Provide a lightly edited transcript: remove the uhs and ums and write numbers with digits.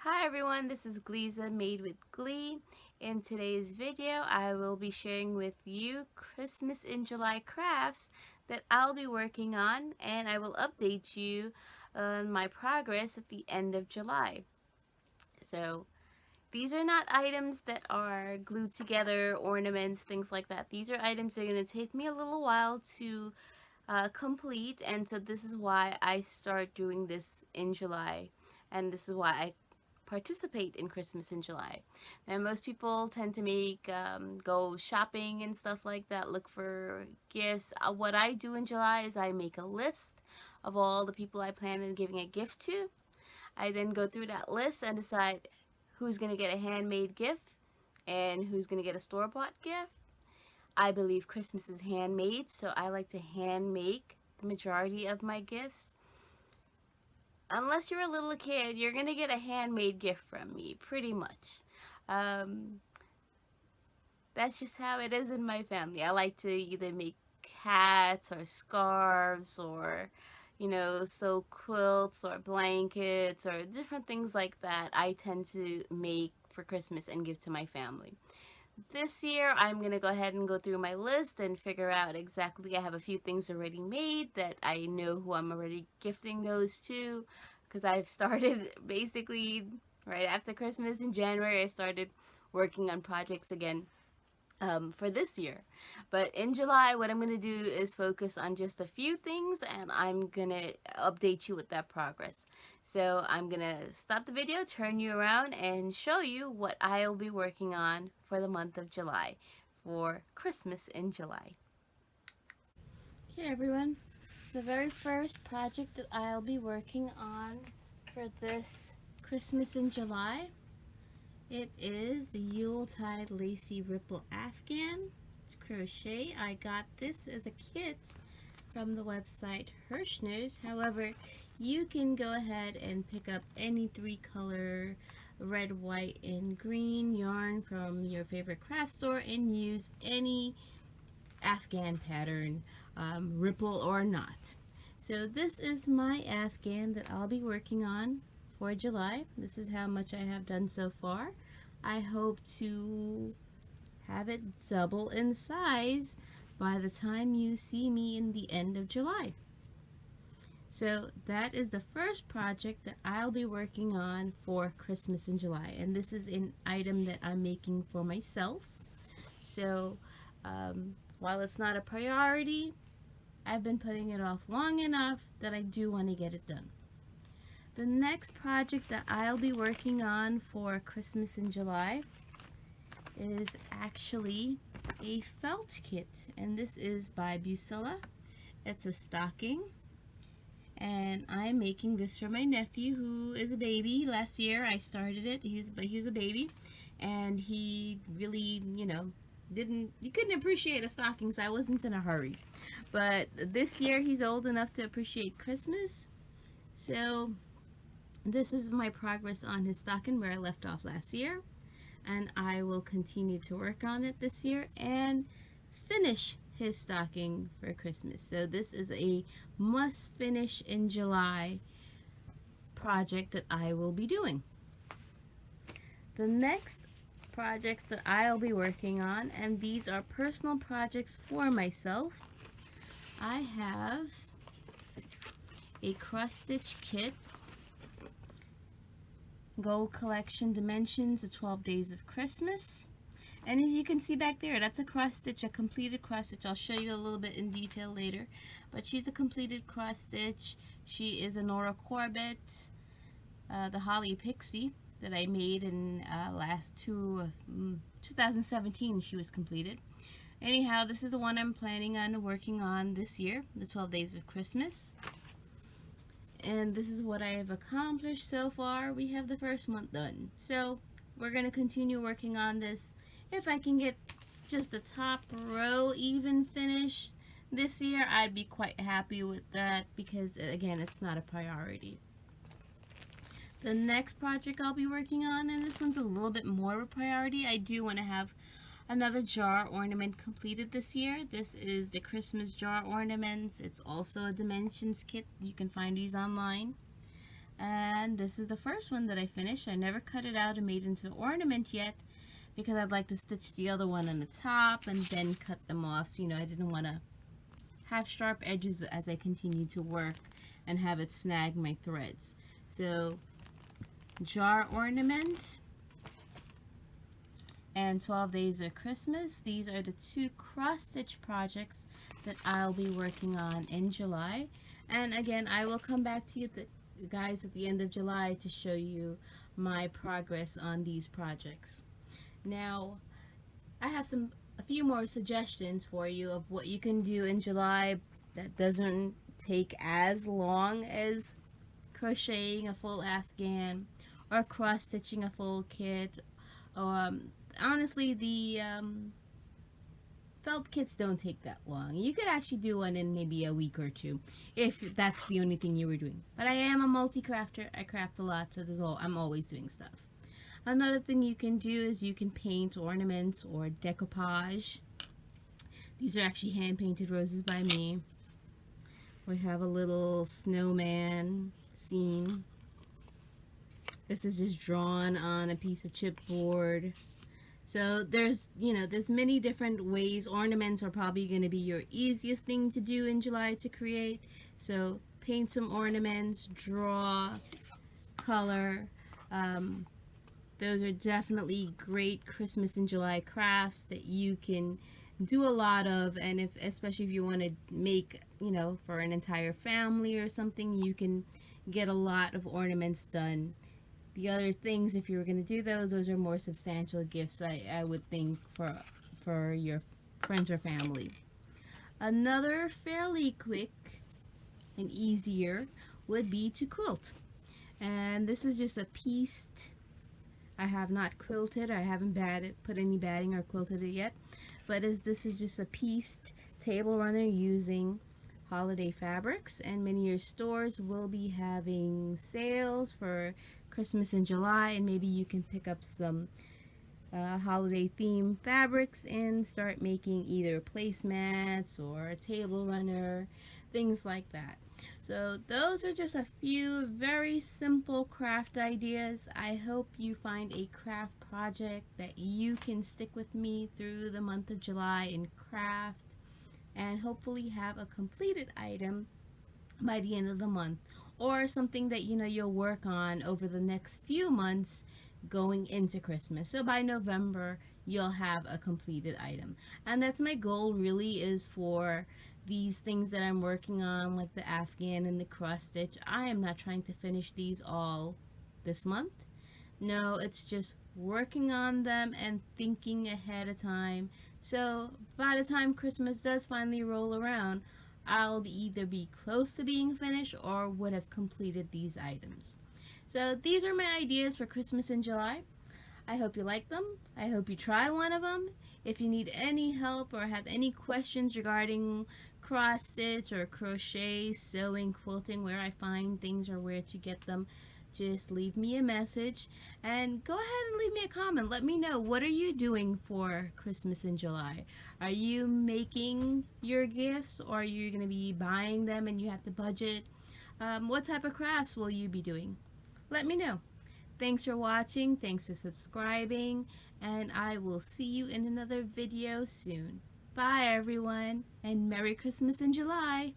Hi everyone, this is Gliza Made with Glee. In today's video, I will be sharing with you Christmas in July crafts that I'll be working on, and I will update you on my progress at the end of July. So these are not items that are glued together, ornaments, things like that. These are items that are going to take me a little while to complete, and so this is why I start doing this in July, and this is why I participate in Christmas in July. Now, most people tend to go shopping and stuff like that, look for gifts. What I do in July is I make a list of all the people I plan on giving a gift to. I then go through that list and decide who's going to get a handmade gift and who's going to get a store-bought gift. I believe Christmas is handmade, so I like to hand make the majority of my gifts. Unless you're a little kid, you're gonna get a handmade gift from me, pretty much. That's just how it is in my family. I like to either make hats or scarves or, sew quilts or blankets or different things like that. I tend to make for Christmas and give to my family. This year, I'm going to go ahead and go through my list and figure out exactly. I have a few things already made that I know who I'm already gifting those to, because I've started basically right after Christmas in January. I started working on projects again for this year. But in July, what I'm going to do is focus on just a few things, and I'm going to update you with that progress. So I'm going to stop the video, turn you around, and show you what I'll be working on for the month of July for Christmas in July. Okay, everyone. The very first project that I'll be working on for this Christmas in July, it is the Yuletide Lacy Ripple Afghan. It's crochet. I got this as a kit from the website Hirschner's. However, you can go ahead and pick up any 3-color red, white, and green yarn from your favorite craft store and use any Afghan pattern, ripple or not. So this is my Afghan that I'll be working on for July. This is how much I have done so far. I hope to have it double in size by the time you see me in the end of July. So that is the first project that I'll be working on for Christmas in July, and this is an item that I'm making for myself. So while it's not a priority, I've been putting it off long enough that I do want to get it done. The next project that I'll be working on for Christmas in July is actually a felt kit, and this is by Busilla. It's a stocking, and I'm making this for my nephew who is a baby. Last year I started it. He was a baby, and he really, he couldn't appreciate a stocking, so I wasn't in a hurry. But this year he's old enough to appreciate Christmas, so this is my progress on his stocking where I left off last year, and I will continue to work on it this year and finish his stocking for Christmas. So this is a must finish in July project that I will be doing. The next projects that I'll be working on, and these are personal projects for myself. I have a cross stitch kit, Gold Collection Dimensions, the 12 Days of Christmas. And as you can see back there, that's a cross stitch, a completed cross stitch. I'll show you a little bit in detail later. But she's a completed cross stitch. She is a Nora Corbett, the Holly Pixie that I made in 2017. She was completed. Anyhow, this is the one I'm planning on working on this year, the 12 Days of Christmas. And this is what I have accomplished so far. We have the first month done. So we're going to continue working on this. If I can get just the top row even finished this year, I'd be quite happy with that, because again, it's not a priority. The next project I'll be working on, and this one's a little bit more of a priority, I do want to have another jar ornament completed this year. This is the Christmas jar ornaments. It's also a dimensions kit. You can find these online. And this is the first one that I finished. I never cut it out and made it into an ornament yet because I'd like to stitch the other one on the top and then cut them off. You know, I didn't want to have sharp edges as I continue to work and have it snag my threads. So, jar ornament and 12 Days of Christmas. These are the two cross stitch projects that I'll be working on in July. And again, I will come back to you guys at the end of July to show you my progress on these projects. Now, I have a few more suggestions for you of what you can do in July that doesn't take as long as crocheting a full afghan or cross stitching a full kit. Honestly, the felt kits don't take that long. You could actually do one in maybe a week or two if that's the only thing you were doing. But I am a multi-crafter. I craft a lot, so I'm always doing stuff. Another thing you can do is you can paint ornaments or decoupage. These are actually hand-painted roses by me. We have a little snowman scene. This is just drawn on a piece of chipboard. So there's many different ways. Ornaments are probably going to be your easiest thing to do in July to create. So paint some ornaments, draw, color. Those are definitely great Christmas in July crafts that you can do a lot of, and especially if you want to make, for an entire family or something, you can get a lot of ornaments done. The other things, if you were going to do those are more substantial gifts, I would think, for your friends or family. Another fairly quick and easier would be to quilt. And this is just a pieced. I have not quilted. I haven't put any batting or quilted it yet. But this is just a pieced table runner using holiday fabrics. And many of your stores will be having sales for Christmas in July. And maybe you can pick up some holiday themed fabrics and start making either placemats or a table runner, things like that. So those are just a few very simple craft ideas. I hope you find a craft project that you can stick with me through the month of July and craft and hopefully have a completed item by the end of the month, or something that you'll work on over the next few months going into Christmas. So by November you'll have a completed item. And that's my goal, really, is for these things that I'm working on, like the afghan and the cross stitch. I am not trying to finish these all this month. No, it's just working on them and thinking ahead of time. So by the time Christmas does finally roll around, I'll either be close to being finished or would have completed these items. So these are my ideas for Christmas in July. I hope you like them. I hope you try one of them. If you need any help or have any questions regarding cross stitch or crochet, sewing, quilting, where I find things or where to get them, just leave me a message and go ahead and leave me a comment. Let me know, what are you doing for Christmas in July? Are you making your gifts, or are you going to be buying them and you have the budget? What type of crafts will you be doing? Let me know. Thanks for watching, thanks for subscribing, and I will see you in another video soon. Bye everyone, and Merry Christmas in July!